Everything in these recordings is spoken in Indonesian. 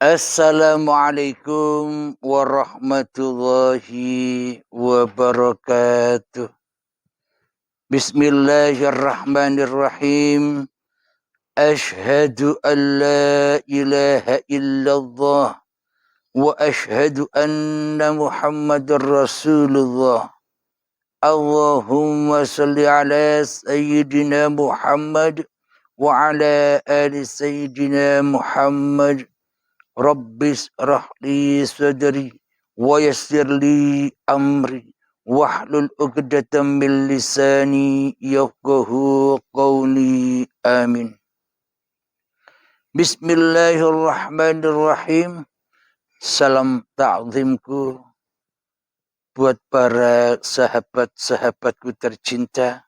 Assalamualaikum warahmatullahi wabarakatuh. Bismillahirrahmanirrahim. Ashhadu an la ilaha illallah wa ashhadu anna Muhammadar Rasulullah. Allahumma salli ala Sayyidina Muhammad wa ala ali Sayyidina Muhammad. Rabbis rahli sadri wa yassir li amri wahlul 'uqdatam min lisani yafqahu qawli. Amin. Bismillahirrahmanirrahim. Salam ta'zimku buat para sahabat-sahabatku tercinta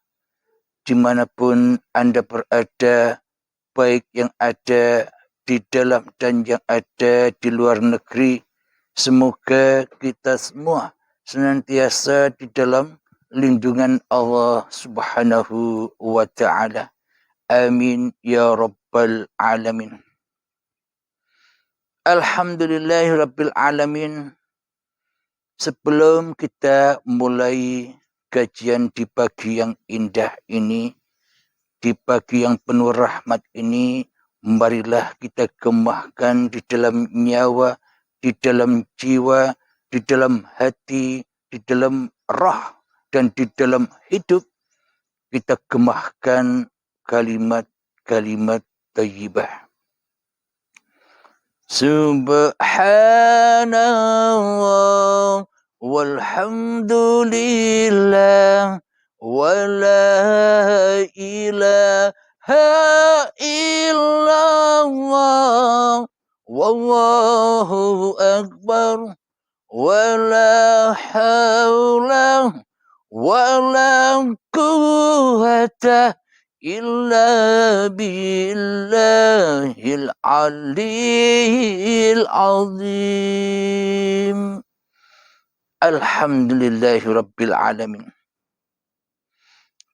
dimanapun Anda berada, baik yang ada di dalam dan yang ada di luar negeri. Semoga kita semua senantiasa di dalam lindungan Allah Subhanahu wa ta'ala. Amin ya rabbal alamin. Alhamdulillahi rabbil alamin. Sebelum kita mulai kajian di pagi yang indah ini, di pagi yang penuh rahmat ini, marilah kita gemahkan di dalam nyawa, di dalam jiwa, di dalam hati, di dalam roh, dan di dalam hidup. Kita gemahkan kalimat-kalimat thayyibah. Subhanallah walhamdulillah wa la ilaha illallah wallahu akbar wa la hawla wa la quwwata illa billahil aliyyil azim. Alhamdulillahi rabbil alamin.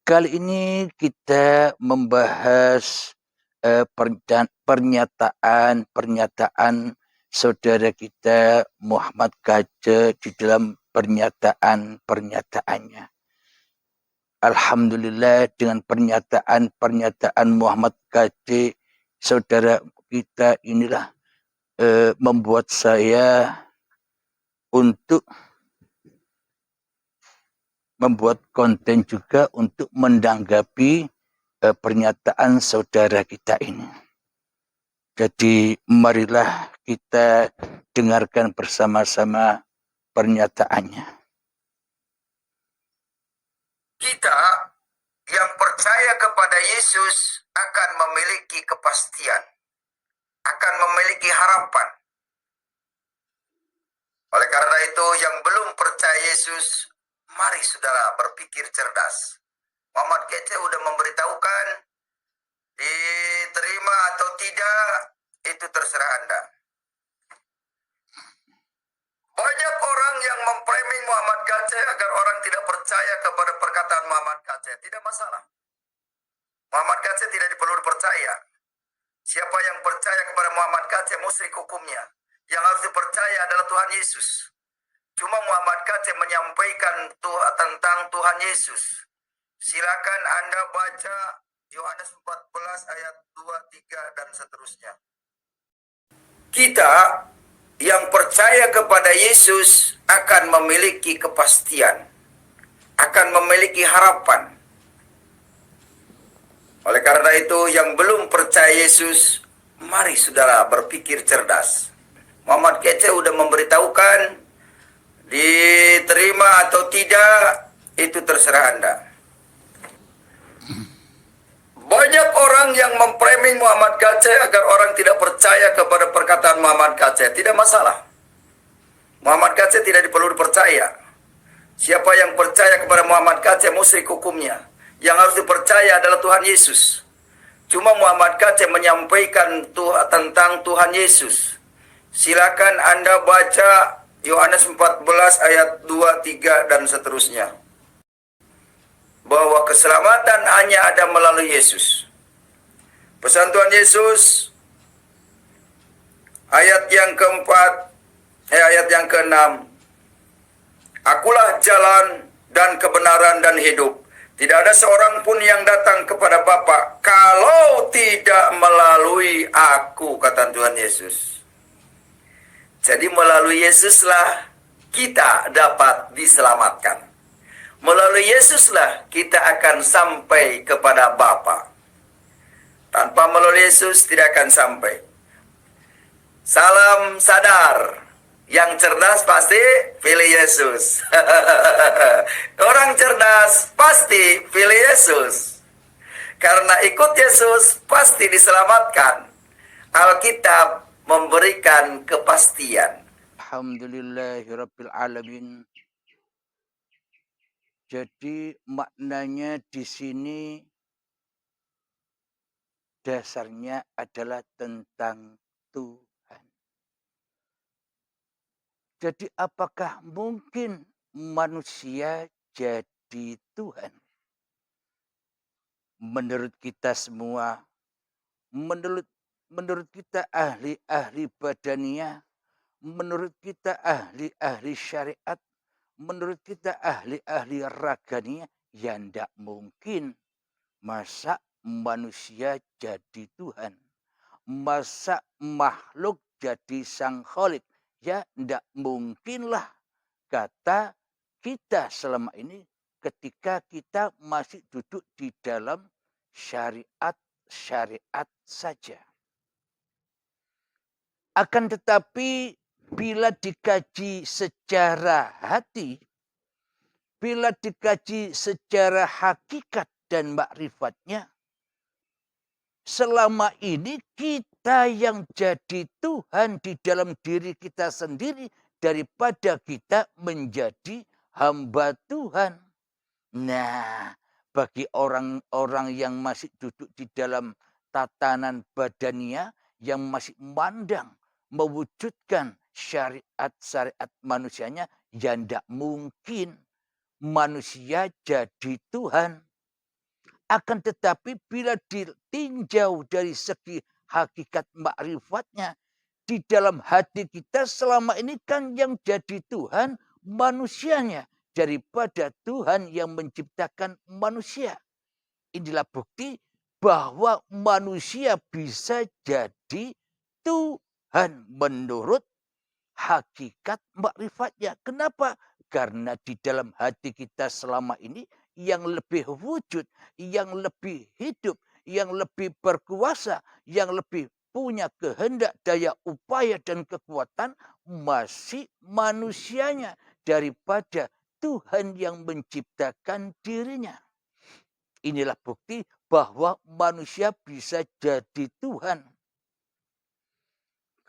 Kali ini kita membahas pernyataan saudara kita Muhammad Kaca di dalam pernyataan-pernyataannya. Alhamdulillah, dengan pernyataan Muhammad Kaca, saudara kita inilah membuat saya untuk membuat konten juga untuk menanggapi pernyataan saudara kita ini. Jadi marilah kita dengarkan bersama-sama pernyataannya. Kita yang percaya kepada Yesus akan memiliki kepastian, akan memiliki harapan. Oleh karena itu, yang belum percaya Yesus, mari saudara berpikir cerdas. Muhammad Kaca sudah memberitahukan, diterima atau tidak, itu terserah Anda. Banyak orang yang memframing Muhammad Kaca agar orang tidak percaya kepada perkataan Muhammad Kaca. Tidak masalah. Muhammad Kaca tidak perlu dipercaya. Siapa yang percaya kepada Muhammad Kaca, musyrik hukumnya. Yang harus dipercaya adalah Tuhan Yesus. Cuma Muhammad Kaca menyampaikan tentang Tuhan Yesus. Silakan Anda baca Yohanes 14 ayat 2, 3 dan seterusnya. Kita yang percaya kepada Yesus akan memiliki kepastian, akan memiliki harapan. Oleh karena itu, yang belum percaya Yesus, mari saudara berpikir cerdas. Muhammad Kaca sudah memberitahukan, diterima atau tidak, itu terserah Anda. Banyak orang yang memframing Muhammad Kaca agar orang tidak percaya kepada perkataan Muhammad Kaca. Tidak masalah. Muhammad Kaca tidak perlu dipercaya. Siapa yang percaya kepada Muhammad Kaca, musyrik hukumnya. Yang harus dipercaya adalah Tuhan Yesus. Cuma Muhammad Kaca menyampaikan tentang Tuhan Yesus. Silakan Anda baca Yohanes 14 ayat 2, 3 dan seterusnya. Bahwa keselamatan hanya ada melalui Yesus. Pesan Tuhan Yesus, Ayat yang keempat, ayat yang keenam. Akulah jalan dan kebenaran dan hidup. Tidak ada seorang pun yang datang kepada Bapa kalau tidak melalui aku, kata Tuhan Yesus. Jadi melalui Yesuslah kita dapat diselamatkan. Melalui Yesuslah kita akan sampai kepada Bapa. Tanpa melalui Yesus tidak akan sampai. Salam sadar. Yang cerdas pasti pilih Yesus. Orang cerdas pasti pilih Yesus. Karena ikut Yesus pasti diselamatkan. Alkitab memberikan kepastian. Alhamdulillahirabbil alamin. Jadi maknanya di sini dasarnya adalah tentang Tuhan. Jadi apakah mungkin manusia jadi Tuhan? Menurut kita semua, menurut kita ahli-ahli badania, menurut kita ahli-ahli syariat, menurut kita ahli-ahli ragania, ya ndak mungkin. Masa manusia jadi Tuhan? Masa makhluk jadi sang kholik? Ya ndak mungkinlah, kata kita selama ini ketika kita masih duduk di dalam syariat saja. Akan tetapi bila dikaji secara hati, bila dikaji secara hakikat dan makrifatnya, selama ini kita yang jadi Tuhan di dalam diri kita sendiri daripada kita menjadi hamba Tuhan. Nah, bagi orang-orang yang masih duduk di dalam tatanan badania, yang masih mandang mewujudkan syariat-syariat manusianya, ya tidak mungkin manusia jadi Tuhan. Akan tetapi bila ditinjau dari segi hakikat makrifatnya, di dalam hati kita selama ini kan yang jadi Tuhan manusianya daripada Tuhan yang menciptakan manusia. Inilah bukti bahwa manusia bisa jadi Tuhan menurut hakikat makrifatnya. Kenapa? Karena di dalam hati kita selama ini yang lebih wujud, yang lebih hidup, yang lebih berkuasa, yang lebih punya kehendak, daya upaya dan kekuatan masih manusianya daripada Tuhan yang menciptakan dirinya. Inilah bukti bahwa manusia bisa jadi Tuhan.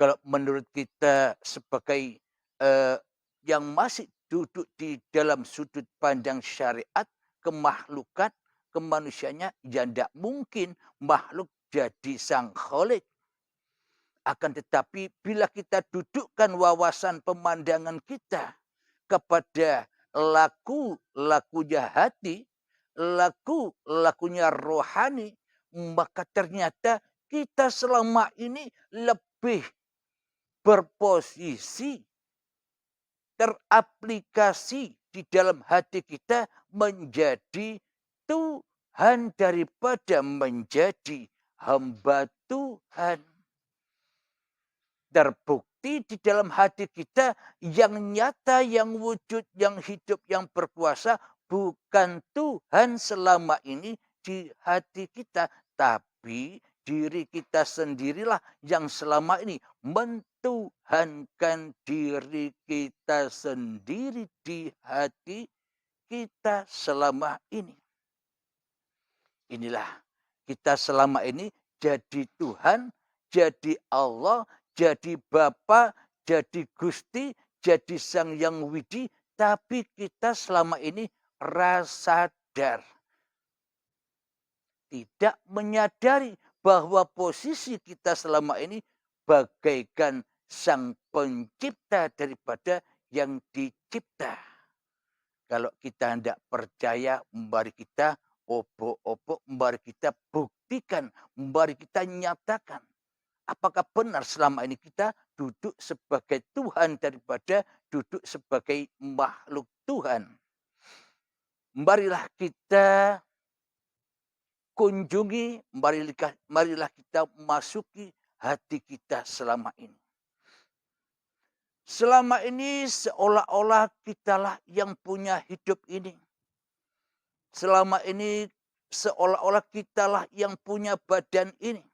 Kalau menurut kita sebagai yang masih duduk di dalam sudut pandang syariat, kemakhlukan, kemanusiaannya, ya tidak mungkin makhluk jadi sang kholik. Akan tetapi bila kita dudukkan wawasan pemandangan kita kepada lakunya hati, lakunya rohani, maka ternyata kita selama ini lebih berposisi, teraplikasi di dalam hati kita menjadi Tuhan daripada menjadi hamba Tuhan. Terbukti di dalam hati kita yang nyata, yang wujud, yang hidup, yang berkuasa bukan Tuhan selama ini di hati kita, tapi diri kita sendirilah yang selama ini mentuhankan diri kita sendiri di hati kita selama ini. Inilah kita selama ini jadi Tuhan, jadi Allah, jadi Bapa, jadi Gusti, jadi Sang Yang Widi, tapi kita selama ini sadar. Tidak menyadari bahwa posisi kita selama ini bagaikan Sang Pencipta daripada yang dicipta. Kalau kita tidak percaya, mari kita obok-obok, mari kita buktikan, mari kita nyatakan. Apakah benar selama ini kita duduk sebagai Tuhan daripada duduk sebagai makhluk Tuhan? Marilah kita kunjungi, marilah kita masuki hati kita selama ini. Selama ini seolah-olah kitalah yang punya hidup ini. Selama ini seolah-olah kitalah yang punya badan ini.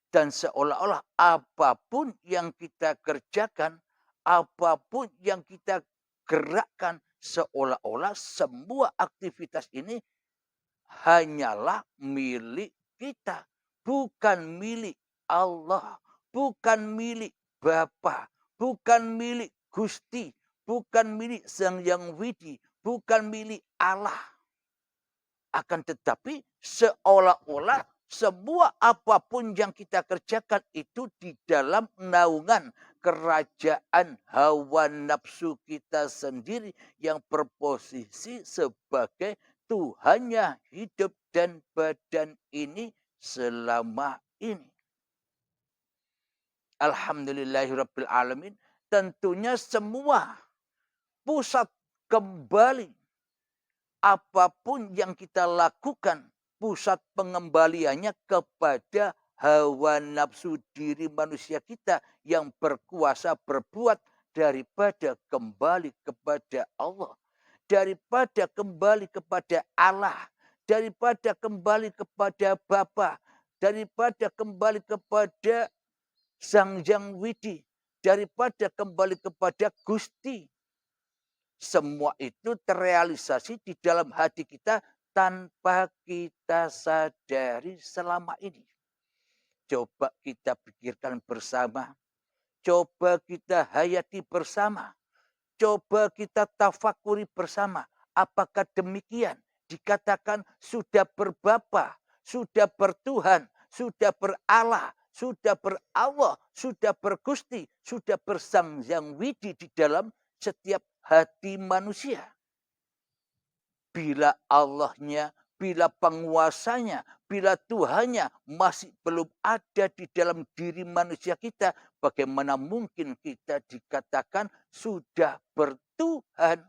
Dan seolah-olah apapun yang kita kerjakan, apapun yang kita gerakkan, seolah-olah semua aktivitas ini hanyalah milik kita. Bukan milik Allah, bukan milik Bapa, bukan milik Gusti, bukan milik Sang Yang Widi, bukan milik Allah. Akan tetapi seolah-olah semua apapun yang kita kerjakan itu di dalam naungan kerajaan hawa nafsu kita sendiri yang berposisi sebagai Tuhannya hidup dan badan ini selama ini. Alhamdulillahirabbil alamin. Tentunya semua pusat kembali apapun yang kita lakukan, pusat pengembaliannya kepada hawa nafsu diri manusia kita yang berkuasa berbuat daripada kembali kepada Allah. Daripada kembali kepada Allah, daripada kembali kepada Bapa, daripada kembali kepada Sang Yang Widi, daripada kembali kepada Gusti. Semua itu terrealisasi di dalam hati kita tanpa kita sadari selama ini. Coba kita pikirkan bersama, coba kita hayati bersama. Coba kita tafakuri bersama. Apakah demikian? Dikatakan sudah berbapa, sudah bertuhan, sudah berallah, sudah berawah, sudah bergusti, sudah bersang yang widi di dalam setiap hati manusia. Bila Allahnya, bila penguasanya, bila Tuhannya masih belum ada di dalam diri manusia kita, bagaimana mungkin kita dikatakan sudah bertuhan?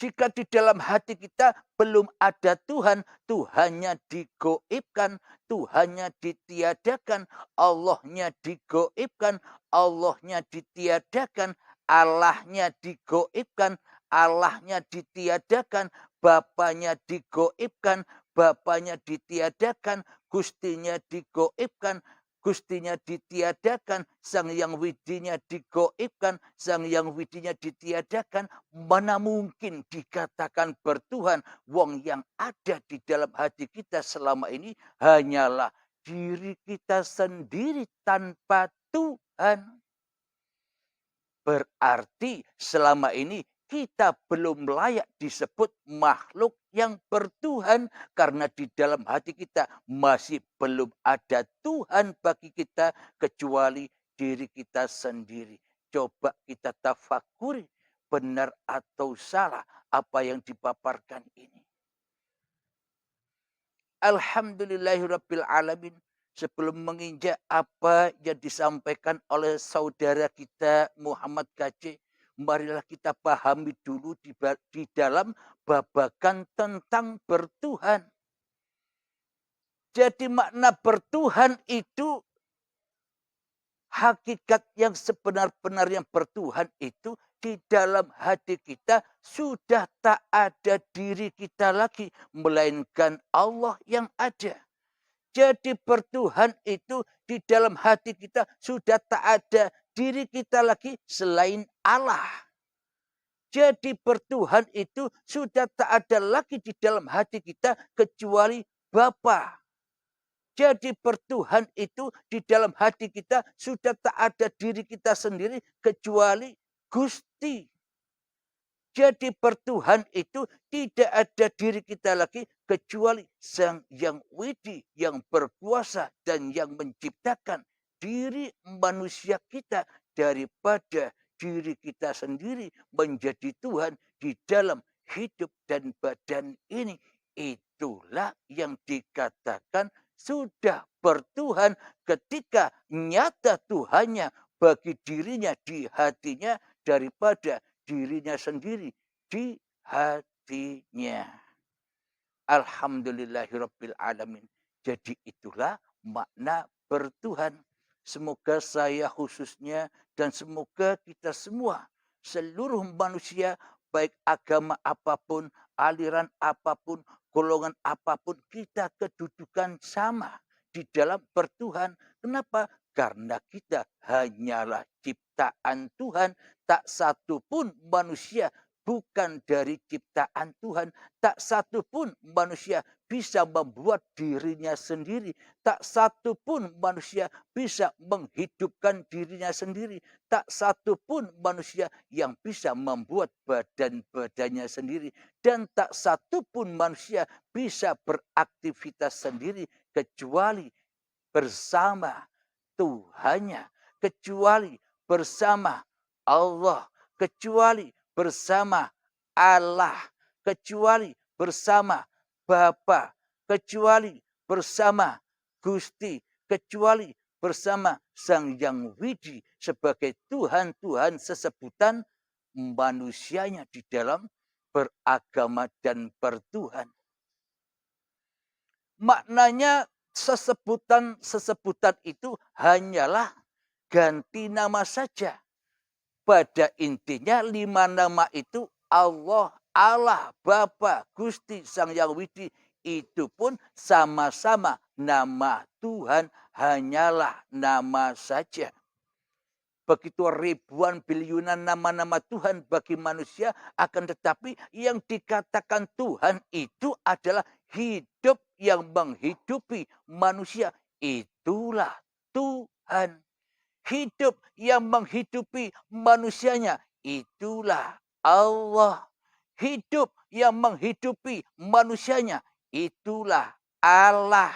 Jika di dalam hati kita belum ada Tuhan, Tuhannya digoibkan, Tuhannya ditiadakan, Allahnya digoibkan, Allahnya ditiadakan, Allahnya digoibkan, Allahnya ditiadakan, Bapanya digoibkan, Bapanya ditiadakan, Gustinya digoibkan, Gustinya ditiadakan, Sang Yang Widinya digoibkan, Sang Yang Widinya ditiadakan. Mana mungkin dikatakan bertuhan? Wong yang ada di dalam hati kita selama ini hanyalah diri kita sendiri tanpa Tuhan. Berarti selama ini kita belum layak disebut makhluk yang bertuhan karena di dalam hati kita masih belum ada Tuhan bagi kita kecuali diri kita sendiri. Coba kita tafakuri benar atau salah apa yang dipaparkan ini. Alhamdulillahirabbil alamin. Sebelum menginjak apa yang disampaikan oleh saudara kita Muhammad Kc, marilah kita pahami dulu di dalam babakan tentang bertuhan. Jadi makna bertuhan itu hakikat yang sebenar-benar yang bertuhan itu di dalam hati kita sudah tak ada diri kita lagi, melainkan Allah yang ada. Jadi bertuhan itu di dalam hati kita sudah tak ada diri kita lagi selain Allah. Jadi bertuhan itu sudah tak ada lagi di dalam hati kita kecuali Bapa. Jadi bertuhan itu di dalam hati kita sudah tak ada diri kita sendiri kecuali Gusti. Jadi bertuhan itu tidak ada diri kita lagi kecuali Sang Yang Widi yang berkuasa dan yang menciptakan diri manusia kita daripada diri kita sendiri menjadi Tuhan di dalam hidup dan badan ini. Itulah yang dikatakan sudah bertuhan ketika nyata Tuhannya bagi dirinya di hatinya daripada dirinya sendiri di hatinya. Alhamdulillahirabbil alamin. Jadi itulah makna bertuhan. Semoga saya khususnya dan semoga kita semua, seluruh manusia, baik agama apapun, aliran apapun, golongan apapun, kita kedudukan sama di dalam bertuhan. Kenapa? Karena kita hanyalah ciptaan Tuhan. Tak satu pun manusia bukan dari ciptaan Tuhan. Tak satu pun manusia bisa membuat dirinya sendiri. Tak satu pun manusia bisa menghidupkan dirinya sendiri. Tak satu pun manusia yang bisa membuat badan-badannya sendiri. Dan tak satu pun manusia bisa beraktivitas sendiri kecuali bersama Tuhannya. Kecuali bersama Allah. Kecuali bersama Allah. Kecuali bersama Bapa, kecuali bersama Gusti, kecuali bersama Sang Yang Widi sebagai Tuhan-Tuhan sesebutan manusianya di dalam beragama dan bertuhan. Maknanya sesebutan itu hanyalah ganti nama saja. Pada intinya 5 nama itu Allah, Allah, Bapa, Gusti, Sang Yang Widi, itu pun sama-sama nama Tuhan, hanyalah nama saja. Begitu ribuan biliunan nama-nama Tuhan bagi manusia, akan tetapi yang dikatakan Tuhan itu adalah hidup yang menghidupi manusia. Itulah Tuhan. Hidup yang menghidupi manusianya, itulah Allah. Hidup yang menghidupi manusianya, itulah Allah.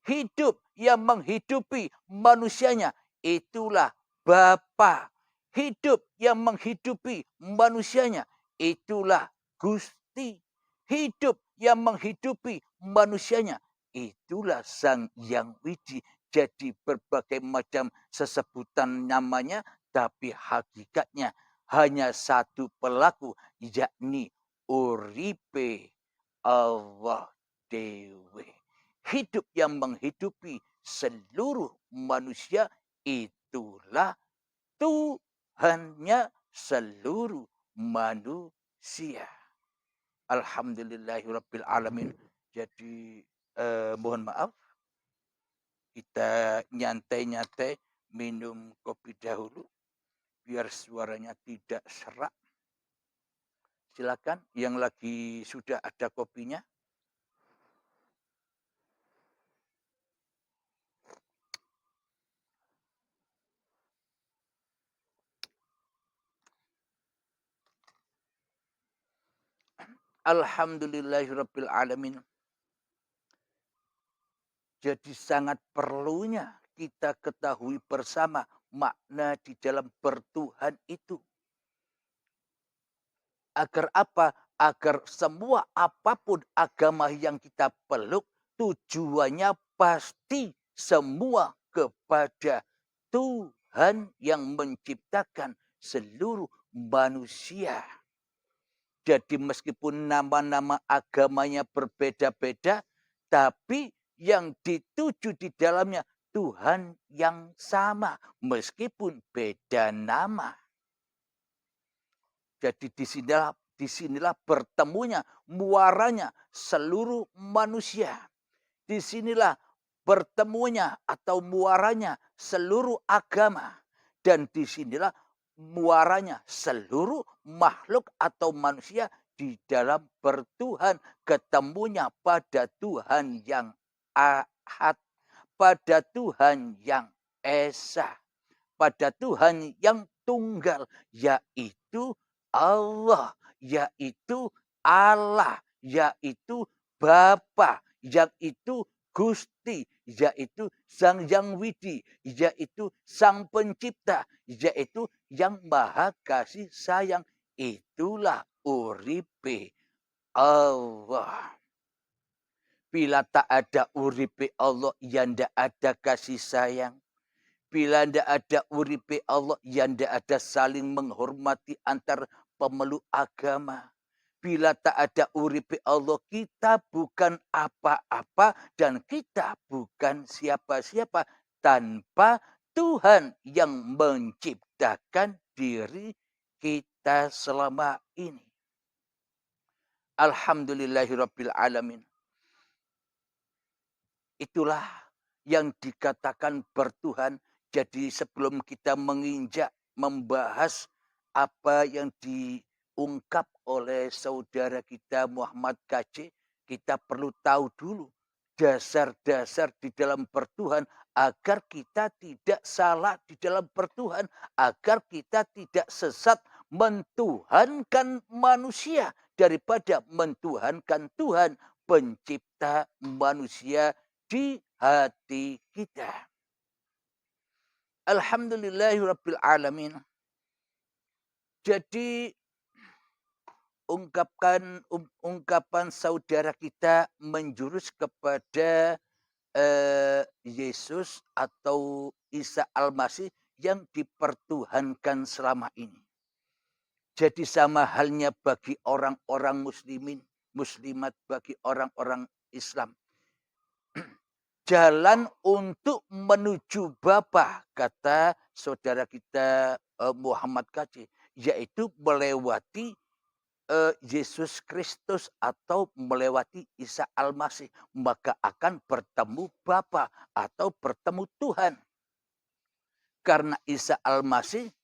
Hidup yang menghidupi manusianya, itulah Bapa. Hidup yang menghidupi manusianya, itulah Gusti. Hidup yang menghidupi manusianya, itulah Sang Yang Widi. Jadi berbagai macam sesebutan namanya, tapi hakikatnya hanya satu pelaku, yakni uripe Allah dewe. Hidup yang menghidupi seluruh manusia, itulah Tuhannya seluruh manusia. Alhamdulillahirabbil alamin. Jadi mohon maaf, kita nyantai-nyantai minum kopi dahulu biar suaranya tidak serak. Silakan yang lagi sudah ada kopinya. Alhamdulillahirabbil alamin. Jadi sangat perlunya kita ketahui bersama makna di dalam bertuhan itu. Agar apa? Agar semua apapun agama yang kita peluk, tujuannya pasti semua kepada Tuhan yang menciptakan seluruh manusia. Jadi meskipun nama-nama agamanya berbeda-beda, tapi yang dituju di dalamnya Tuhan yang sama meskipun beda nama. Jadi disinilah bertemunya, muaranya seluruh manusia. Disinilah bertemunya atau muaranya seluruh agama. Dan disinilah muaranya seluruh makhluk atau manusia di dalam bertuhan. Ketemunya pada Tuhan yang ahad, pada Tuhan yang esa, pada Tuhan yang tunggal, yaitu Allah, yaitu Allah, yaitu Bapa, yaitu Gusti, yaitu Sang Yang Widi, yaitu Sang Pencipta, yaitu yang Maha Kasih Sayang. Itulah uripe Allah. Bila tak ada uripe Allah, ya ndak ada kasih sayang. Bila ndak ada uripe Allah, ya ndak ada saling menghormati antar pemeluk agama. Bila tak ada uripe Allah, kita bukan apa-apa dan kita bukan siapa-siapa tanpa Tuhan yang menciptakan diri kita selama ini. Alhamdulillahirabbil alamin. Itulah yang dikatakan bertuhan. Jadi sebelum kita menginjak membahas apa yang diungkap oleh saudara kita Muhammad KC, kita perlu tahu dulu dasar-dasar di dalam bertuhan agar kita tidak salah di dalam bertuhan, agar kita tidak sesat mentuhankan manusia daripada mentuhankan Tuhan pencipta manusia di hati kita. Alhamdulillahirabbil alamin. Jadi ungkapan saudara kita menjurus kepada Yesus atau Isa Al-Masih yang dipertuhankan selama ini. Jadi sama halnya bagi orang-orang muslimin, muslimat, bagi orang-orang Islam. Jalan untuk menuju Bapa, kata saudara kita Muhammad KC, yaitu melewati Yesus Kristus atau melewati Isa Al-Masih, maka akan bertemu Bapa atau bertemu Tuhan. Karena Isa Al-Masih,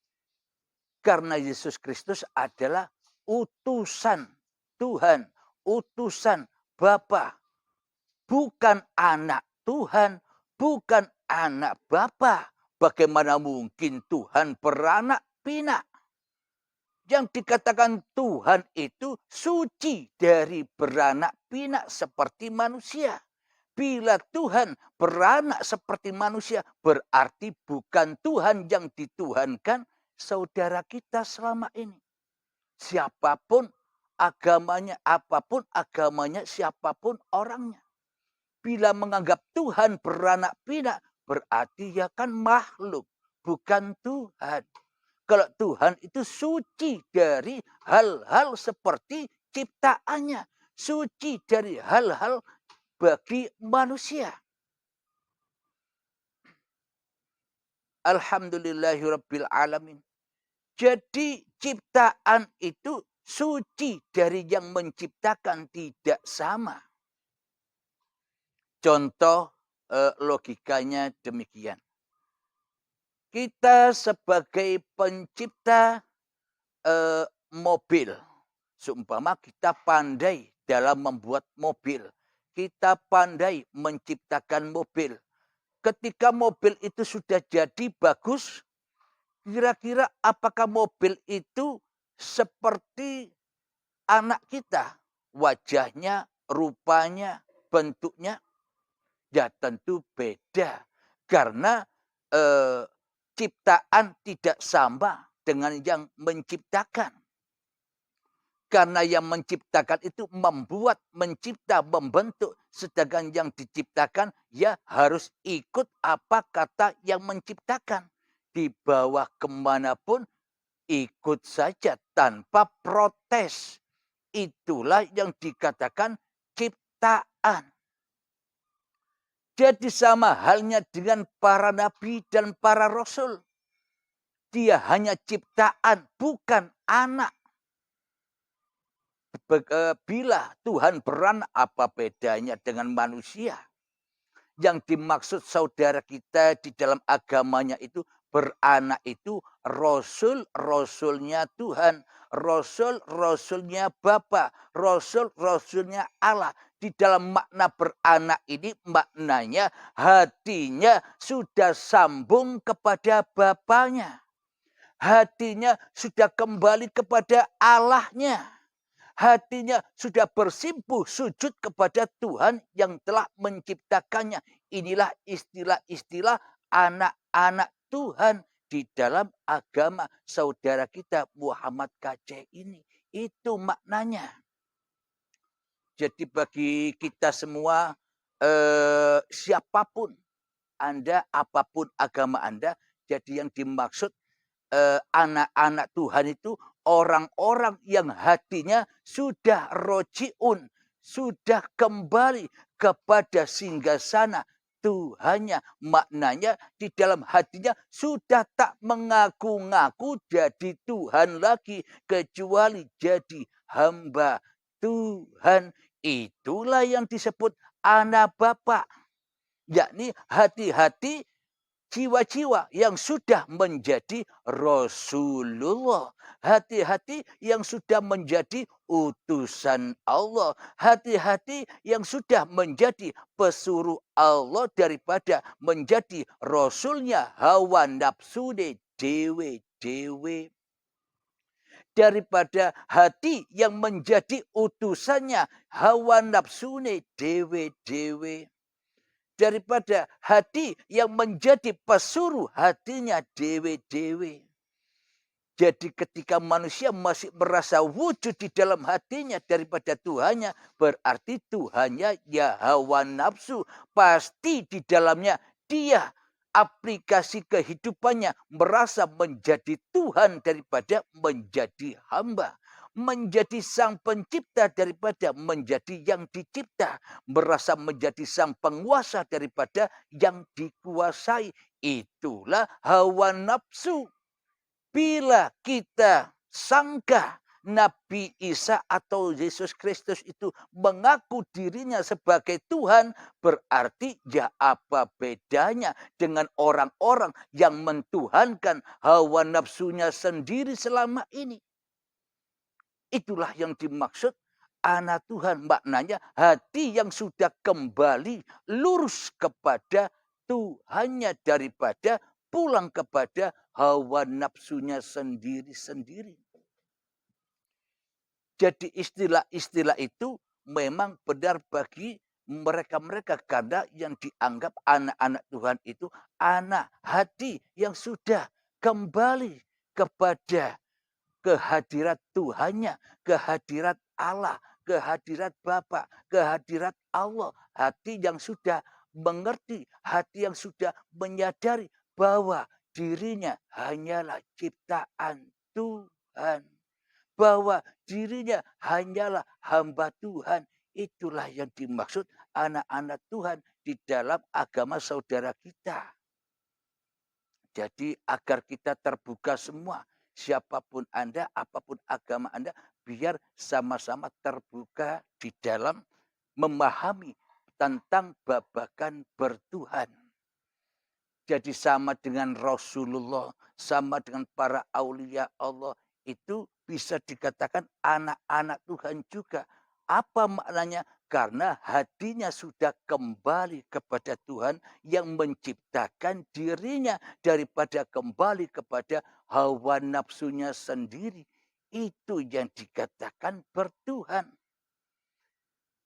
karena Yesus Kristus adalah utusan Tuhan, utusan Bapa, bukan anak Tuhan, bukan anak Bapa. Bagaimana mungkin Tuhan beranak pinak? Yang dikatakan Tuhan itu suci dari beranak pinak seperti manusia. Bila Tuhan beranak seperti manusia, berarti bukan Tuhan yang dituhankan saudara kita selama ini. Siapapun agamanya, apapun agamanya, siapapun orangnya. Bila menganggap Tuhan beranak pinak, berarti dia kan makhluk, bukan Tuhan. Kalau Tuhan itu suci dari hal-hal seperti ciptaannya. Suci dari hal-hal bagi manusia. Alhamdulillahirabbil alamin. Jadi ciptaan itu suci dari yang menciptakan, tidak sama. Contoh logikanya demikian. Kita sebagai pencipta mobil, seumpama kita pandai dalam membuat mobil, kita pandai menciptakan mobil. Ketika mobil itu sudah jadi bagus, kira-kira apakah mobil itu seperti anak kita? Wajahnya, rupanya, bentuknya? Ya tentu beda. Karena ciptaan tidak sama dengan yang menciptakan. Karena yang menciptakan itu membuat, mencipta, membentuk. Sedangkan yang diciptakan ya harus ikut apa kata yang menciptakan. Dibawa kemanapun ikut saja tanpa protes. Itulah yang dikatakan ciptaan. Jadi sama halnya dengan para nabi dan para rasul. Dia hanya ciptaan, bukan anak. Bila Tuhan beranak, apa bedanya dengan manusia? Yang dimaksud saudara kita di dalam agamanya itu beranak itu rasul-rasulnya Tuhan, rasul-rasulnya Bapa, rasul-rasulnya Allah. Di dalam makna beranak ini maknanya hatinya sudah sambung kepada Bapanya. Hatinya sudah kembali kepada Allahnya. Hatinya sudah bersimpuh sujud kepada Tuhan yang telah menciptakannya. Inilah istilah-istilah anak-anak Tuhan di dalam agama saudara kita Muhammad KC ini. Itu maknanya. Jadi bagi kita semua siapapun Anda, apapun agama Anda, jadi yang dimaksud anak-anak Tuhan itu orang-orang yang hatinya sudah rojiun, sudah kembali kepada singgasana Tuhannya. Maknanya di dalam hatinya sudah tak mengaku-ngaku jadi Tuhan lagi, kecuali jadi hamba Tuhan. Itulah yang disebut anak Bapa, yakni hati-hati jiwa-jiwa yang sudah menjadi Rasulullah. Hati-hati yang sudah menjadi utusan Allah. Hati-hati yang sudah menjadi pesuruh Allah daripada menjadi Rasulnya hawa nafsu dewe-dewe. Daripada hati yang menjadi utusannya hawa nafsune dewe-dewe. Daripada hati yang menjadi pesuruh hatinya dewe-dewe. Jadi ketika manusia masih merasa wujud di dalam hatinya daripada Tuhannya, berarti Tuhannya ya hawa nafsu. Pasti di dalamnya dia aplikasi kehidupannya merasa menjadi Tuhan daripada menjadi hamba. Menjadi sang pencipta daripada menjadi yang dicipta. Merasa menjadi sang penguasa daripada yang dikuasai. Itulah hawa nafsu. Bila kita sangka Nabi Isa atau Yesus Kristus itu mengaku dirinya sebagai Tuhan, berarti ya apa bedanya dengan orang-orang yang mentuhankan hawa nafsunya sendiri selama ini. Itulah yang dimaksud anak Tuhan. Maknanya hati yang sudah kembali lurus kepada Tuhannya daripada pulang kepada hawa nafsunya sendiri-sendiri. Jadi istilah-istilah itu memang benar bagi mereka-mereka, karena yang dianggap anak-anak Tuhan itu anak hati yang sudah kembali kepada kehadirat Tuhannya, kehadirat Allah, kehadirat Bapa, kehadirat Allah. Hati yang sudah mengerti, hati yang sudah menyadari bahwa dirinya hanyalah ciptaan Tuhan. Bahwa dirinya hanyalah hamba Tuhan. Itulah yang dimaksud anak-anak Tuhan di dalam agama saudara kita. Jadi agar kita terbuka semua, siapapun Anda, apapun agama Anda, biar sama-sama terbuka di dalam memahami tentang babakan bertuhan. Jadi sama dengan Rasulullah, sama dengan para aulia Allah, itu bisa dikatakan anak-anak Tuhan juga. Apa maknanya? Karena hatinya sudah kembali kepada Tuhan yang menciptakan dirinya daripada kembali kepada hawa nafsunya sendiri. Itu yang dikatakan bertuhan.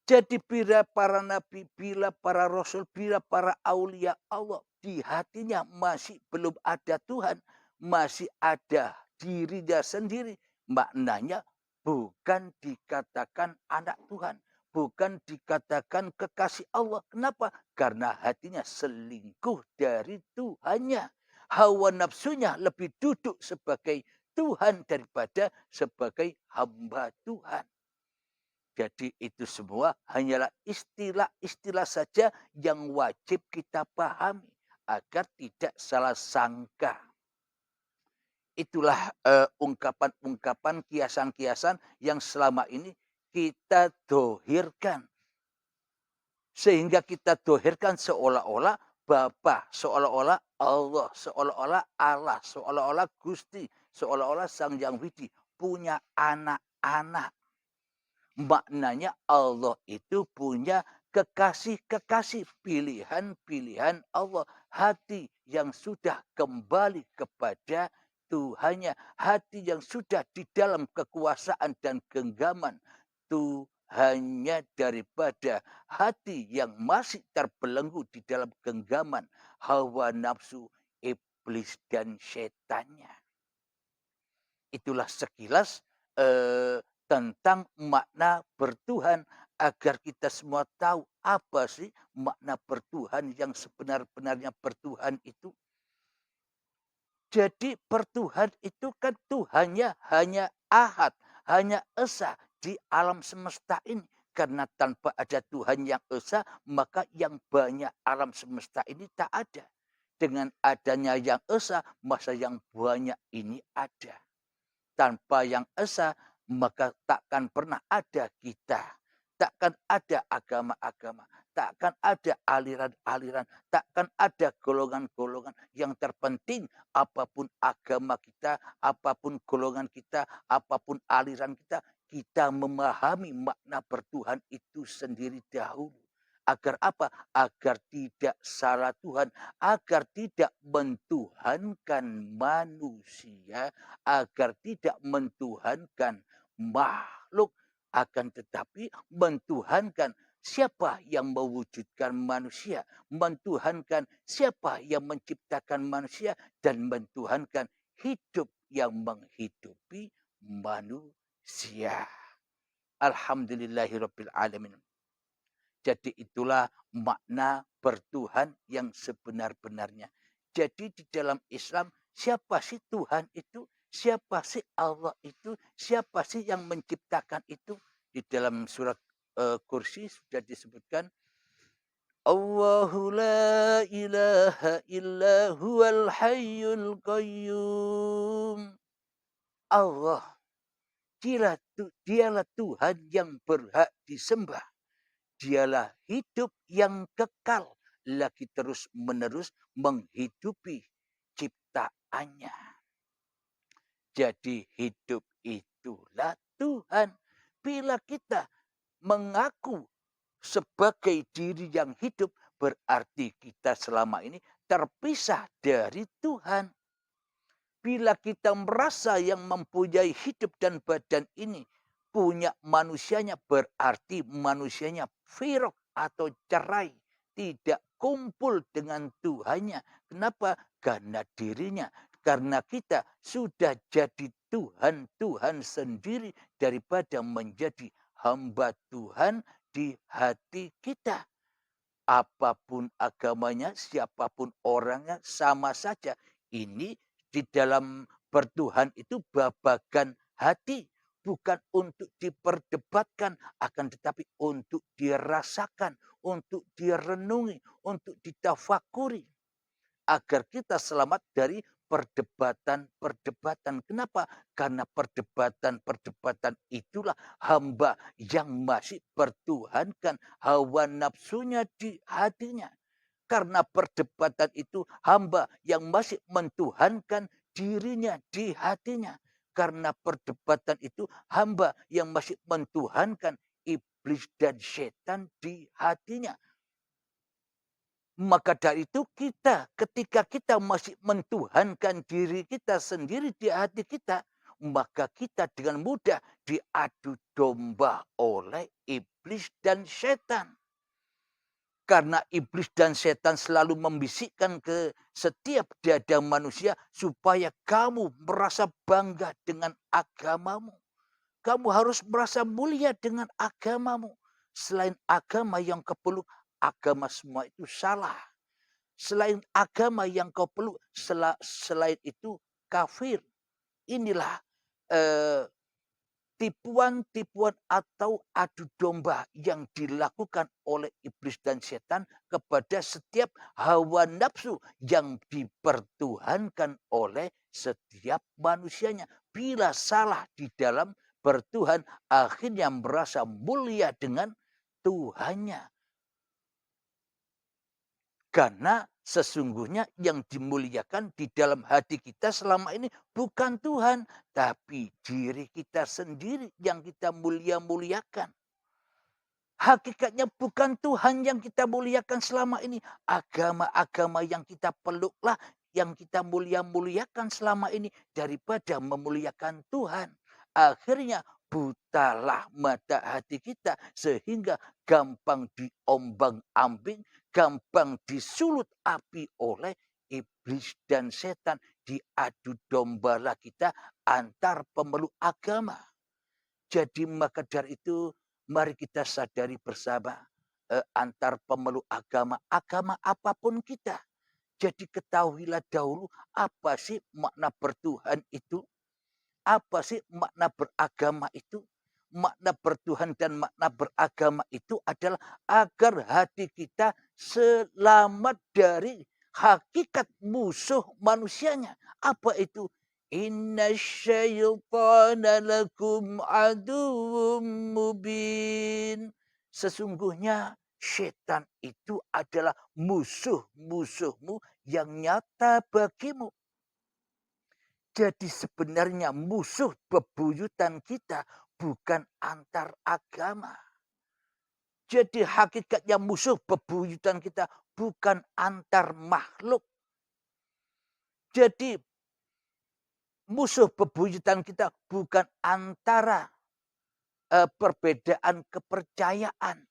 Jadi bila para nabi, bila para rasul, bila para aulia Allah di hatinya masih belum ada Tuhan, masih ada dirinya sendiri, maknanya bukan dikatakan anak Tuhan, bukan dikatakan kekasih Allah. Kenapa? Karena hatinya selingkuh dari Tuhannya. Hawa nafsunya lebih duduk sebagai Tuhan daripada sebagai hamba Tuhan. Jadi itu semua hanyalah istilah-istilah saja yang wajib kita pahami agar tidak salah sangka. Itulah ungkapan-ungkapan, kiasan-kiasan yang selama ini kita dohirkan. Sehingga kita dohirkan seolah-olah Bapa, seolah-olah Allah, seolah-olah Allah, seolah-olah Gusti, seolah-olah Sang Yang Widi punya anak-anak. Maknanya Allah itu punya kekasih-kekasih, pilihan-pilihan Allah. Hati yang sudah kembali kepada Tuhannya. Hati yang sudah di dalam kekuasaan dan genggaman Tuhannya, daripada hati yang masih terbelenggu di dalam genggaman hawa nafsu iblis dan setannya. Itulah sekilas tentang makna bertuhan agar kita semua tahu apa sih makna bertuhan yang sebenar-benarnya bertuhan itu. Jadi bertuhan itu kan Tuhannya hanya Ahad, hanya Esa di alam semesta ini. Karena tanpa ada Tuhan yang Esa, maka yang banyak alam semesta ini tak ada. Dengan adanya yang Esa, masa yang banyak ini ada. Tanpa yang esa, maka takkan pernah ada kita. Takkan ada agama-agama. Takkan ada aliran-aliran. Takkan ada golongan-golongan. Yang terpenting apapun agama kita, apapun golongan kita, apapun aliran kita, kita memahami makna bertuhan itu sendiri dahulu. Agar apa? Agar tidak salah Tuhan, agar tidak mentuhankan manusia, agar tidak mentuhankan makhluk, akan tetapi mentuhankan siapa yang mewujudkan manusia, mentuhankan siapa yang menciptakan manusia, dan mentuhankan hidup yang menghidupi manusia. Alhamdulillahirabbil alamin. Jadi itulah makna bertuhan yang sebenar-benarnya. Jadi di dalam Islam, siapa sih Tuhan itu? Siapa sih Allah itu? Siapa sih yang menciptakan itu? Di dalam surat Kursi sudah disebutkan, Allahu la ilaha illa huwal hayyul qayyum. Allah, dialah Tuhan yang berhak disembah. Dialah hidup yang kekal, lagi terus-menerus menghidupi ciptaannya. Jadi hidup itulah Tuhan. Bila kita mengaku sebagai diri yang hidup, berarti kita selama ini terpisah dari Tuhan. Bila kita merasa yang mempunyai hidup dan badan ini punya manusianya, berarti manusianya firaq atau cerai, tidak kumpul dengan Tuhannya. Kenapa? Karena dirinya, karena kita sudah jadi Tuhan sendiri daripada menjadi hamba Tuhan di hati kita. Apapun agamanya, siapapun orangnya, sama saja. Ini di dalam bertuhan itu babagan hati. Bukan untuk diperdebatkan, akan tetapi untuk dirasakan, untuk direnungi, untuk ditafakuri. Agar kita selamat dari perdebatan-perdebatan. Kenapa? Karena perdebatan-perdebatan itulah hamba yang masih bertuhankan hawa nafsunya di hatinya. Karena perdebatan itu hamba yang masih mentuhankan dirinya di hatinya. Karena perdebatan itu hamba yang masih mentuhankan iblis dan setan di hatinya. Maka dari itu kita, ketika kita masih mentuhankan diri kita sendiri di hati kita, maka kita dengan mudah diadu domba oleh iblis dan setan. Karena iblis dan setan selalu membisikkan ke setiap dada manusia supaya kamu merasa bangga dengan agamamu. Kamu harus merasa mulia dengan agamamu. Selain agama yang kau peluk, agama semua itu salah. Selain agama yang kau peluk, selain itu kafir. Inilah tipuan-tipuan atau adu domba yang dilakukan oleh iblis dan setan kepada setiap hawa nafsu yang dipertuhankan oleh setiap manusianya. Bila salah di dalam bertuhan, akhirnya merasa mulia dengan Tuhannya. Karena sesungguhnya yang dimuliakan di dalam hati kita selama ini bukan Tuhan, tapi diri kita sendiri yang kita mulia-muliakan. Hakikatnya bukan Tuhan yang kita muliakan selama ini. Agama-agama yang kita peluklah, yang kita mulia-muliakan selama ini daripada memuliakan Tuhan. Akhirnya butalah mata hati kita sehingga gampang diombang-ambing, gampang disulut api oleh iblis dan setan. Diadu dombalah kita antar pemeluk agama. Jadi maka dari itu Mari kita sadari bersama, antar pemeluk agama, agama apapun kita. Jadi ketahuilah dahulu apa sih makna bertuhan itu? Apa sih makna beragama itu? Makna bertuhan dan makna beragama itu adalah agar hati kita selamat dari hakikat musuh manusianya. Apa itu? Inna syaitana lakum aduwwum mubin. Sesungguhnya setan itu adalah musuh-musuhmu yang nyata bagimu. Jadi sebenarnya musuh bebuyutan kita bukan antar agama. Jadi hakikatnya musuh bebuyutan kita bukan antar makhluk. Jadi musuh bebuyutan kita bukan antara perbedaan kepercayaan.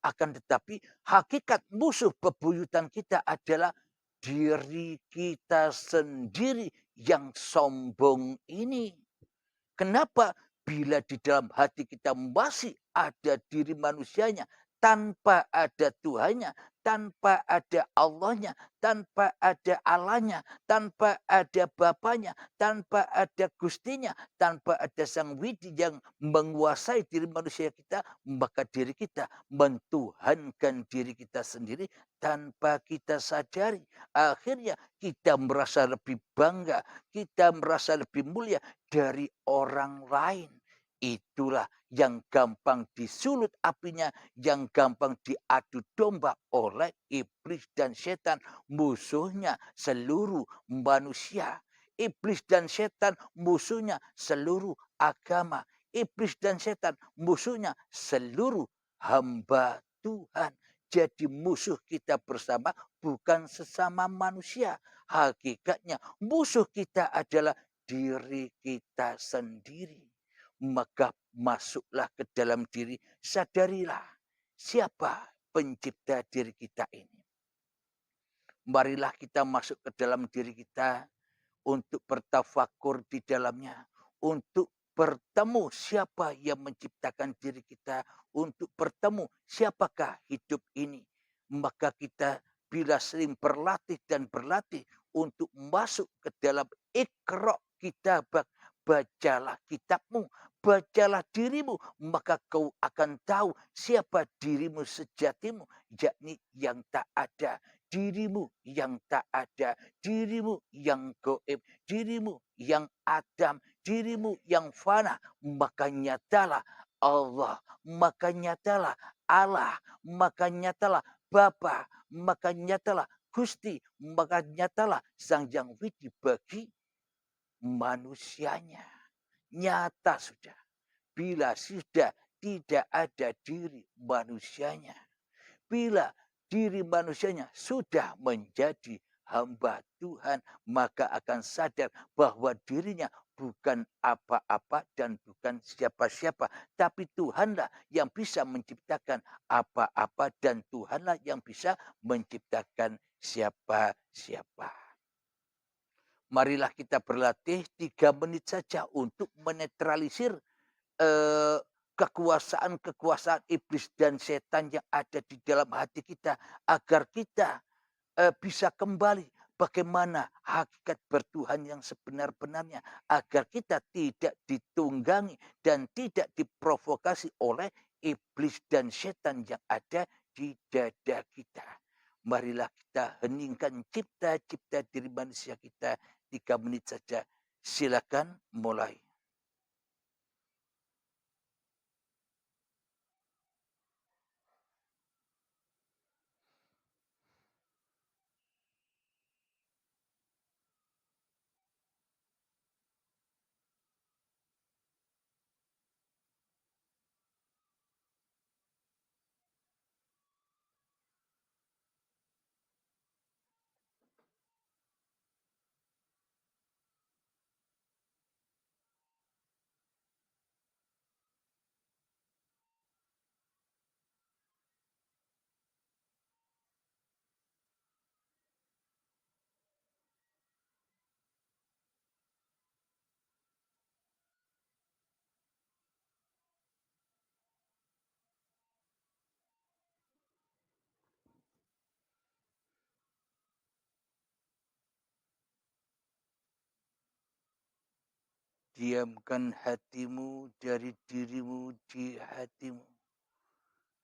Akan tetapi hakikat musuh bebuyutan kita adalah diri kita sendiri yang sombong ini. Kenapa? Bila di dalam hati kita masih ada diri manusianya, tanpa ada Tuhannya, tanpa ada Allahnya, tanpa ada Allahnya, tanpa ada Bapaknya, tanpa ada Gustinya, tanpa ada Sang Widi yang menguasai diri manusia kita, maka diri kita mentuhankan diri kita sendiri tanpa kita sadari. Akhirnya kita merasa lebih bangga, kita merasa lebih mulia dari orang lain. Itulah yang gampang disulut apinya, yang gampang diadu domba oleh iblis dan setan, musuhnya seluruh manusia. Iblis dan setan musuhnya seluruh agama. Iblis dan setan musuhnya seluruh hamba Tuhan. Jadi musuh kita bersama bukan sesama manusia. Hakikatnya musuh kita adalah diri kita sendiri. Maka masuklah ke dalam diri, sadarilah siapa pencipta diri kita ini. Marilah kita masuk ke dalam diri kita untuk bertafakur di dalamnya, untuk bertemu siapa yang menciptakan diri kita, untuk bertemu siapakah hidup ini. Maka kita bila sering berlatih dan berlatih untuk masuk ke dalam Iqra kitabak, bacalah kitabmu, bacalah dirimu, maka kau akan tahu siapa dirimu sejatimu, yakni yang tak ada, dirimu yang tak ada, dirimu yang goib, dirimu yang Adam, dirimu yang fana, maka nyatalah Allah, maka nyatalah Allah, maka nyatalah Bapa, maka nyatalah Gusti, maka nyatalah Sang Yang Widi bagi manusianya. Nyata sudah. Bila sudah tidak ada diri manusianya. Bila diri manusianya sudah menjadi hamba Tuhan, maka akan sadar bahwa dirinya bukan apa-apa dan bukan siapa-siapa. Tapi Tuhanlah yang bisa menciptakan apa-apa dan Tuhanlah yang bisa menciptakan siapa-siapa. Marilah kita berlatih 3 menit saja untuk menetralisir eh, kekuasaan-kekuasaan iblis dan setan yang ada di dalam hati kita, agar kita bisa kembali bagaimana hakikat bertuhan yang sebenar-benarnya, agar kita tidak ditunggangi dan tidak diprovokasi oleh iblis dan setan yang ada di dada kita. Marilah kita heningkan cipta-cipta diri manusia kita 3 menit saja. Silakan mulai. Diamkan hatimu dari dirimu di hatimu.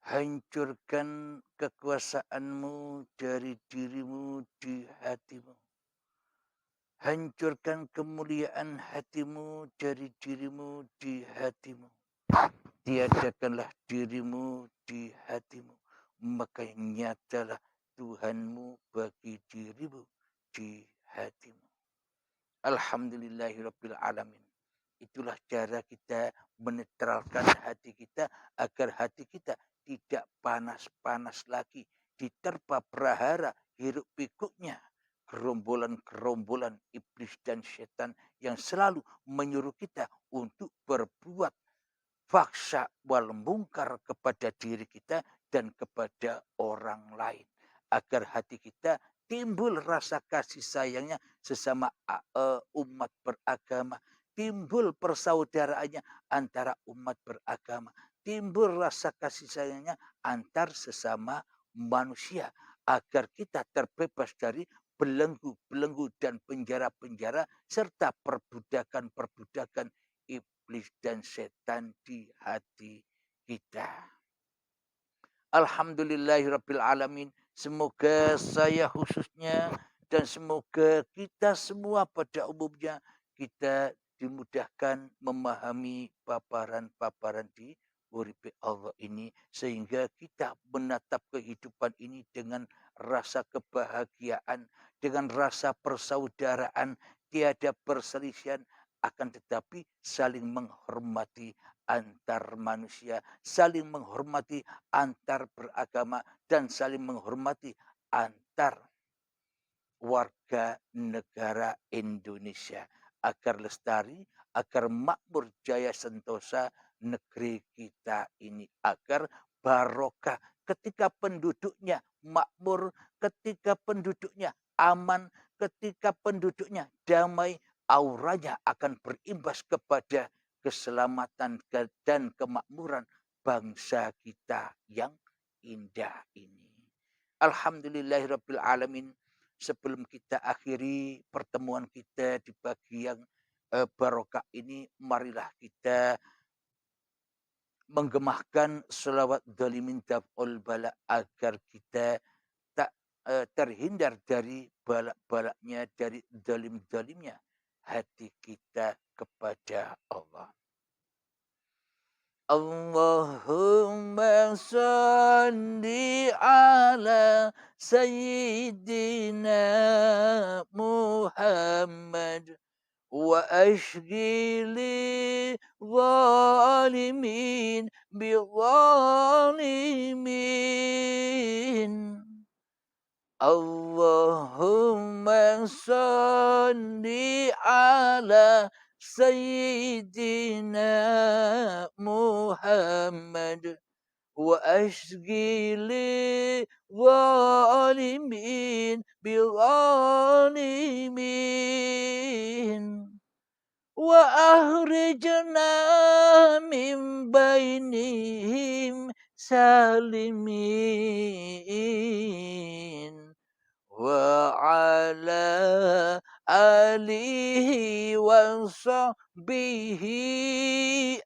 Hancurkan kekuasaanmu dari dirimu di hatimu. Hancurkan kemuliaan hatimu dari dirimu di hatimu. Tiadakanlah dirimu di hatimu. Maka nyatalah Tuhanmu bagi dirimu di hatimu. Alhamdulillahirabbil alamin. Itulah cara kita menetralkan hati kita agar hati kita tidak panas-panas lagi diterpa prahara hiruk pikuknya gerombolan-gerombolan iblis dan setan yang selalu menyuruh kita untuk berbuat faksa wal mungkar kepada diri kita dan kepada orang lain. Agar hati kita timbul rasa kasih sayangnya sesama umat beragama. Timbul persaudaraannya antara umat beragama. Timbul rasa kasih sayangnya antar sesama manusia. Agar kita terbebas dari belenggu-belenggu dan penjara-penjara serta perbudakan-perbudakan iblis dan setan di hati kita. Alhamdulillahirabbil alamin. Semoga saya khususnya dan semoga kita semua pada umumnya kita dimudahkan memahami paparan-paparan di uripe Allah ini sehingga kita menatap kehidupan ini dengan rasa kebahagiaan, dengan rasa persaudaraan, tiada perselisihan akan tetapi saling menghormati antar manusia, saling menghormati antar beragama dan saling menghormati antar warga negara Indonesia agar lestari, agar makmur jaya sentosa negeri kita ini, agar barokah ketika penduduknya makmur, ketika penduduknya aman, ketika penduduknya damai, auranya akan berimbas kepada keselamatan dan kemakmuran bangsa kita yang indah ini. Alhamdulillahirabbil alamin. Sebelum kita akhiri pertemuan kita di pagi yang barokah ini, marilah kita menggemahkan selawat dolimin daf'ul bala agar kita tak terhindar dari balak-balaknya, dari dolim-dolimnya hati kita kepada Allah. Allahumma salli ala Sayyidina Muhammad wa ashghili zalimin bi zalimin. Allahumma salli ala Sayyidina Muhammad wa ashghili zalimin bi zalimin wa akhrijna min bainihim salimin wa ala alihi wa sahbihi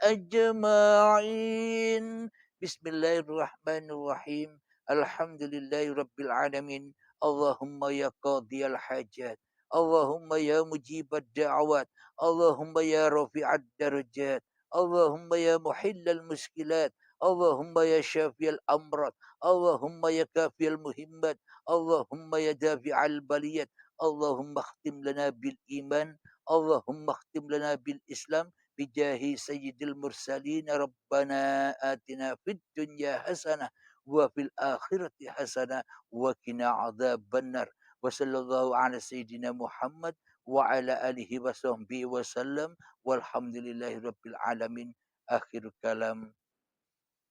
ajma'in. Bismillahirrahmanirrahim. Alhamdulillahi rabbil alamin. Allahumma ya qadiyal hajat. Allahumma ya mujibad da'awat. Allahumma ya rafi'ad darajat. Allahumma ya muhillal muskilat. Allahumma ya syafiyal amrat. Allahumma ya kafiyal muhimmat. Allahumma ya dafi'al baliyat. Allahumma khtim lana bil iman. Allahumma khtim lana bil islam. Bijahi sayyidil mursalin. Rabbana atina fid dunya hasanah. Wa fil akhirati hasanah. Wa qina adzaban nar. Wa sallallahu ala sayyidina Muhammad. Wa ala alihi wa sahbihi wa sallam. Walhamdulillahi rabbil alamin. Akhir kalam.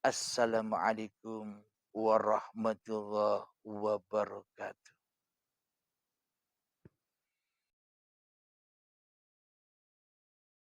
Assalamualaikum warahmatullahi wabarakatuh.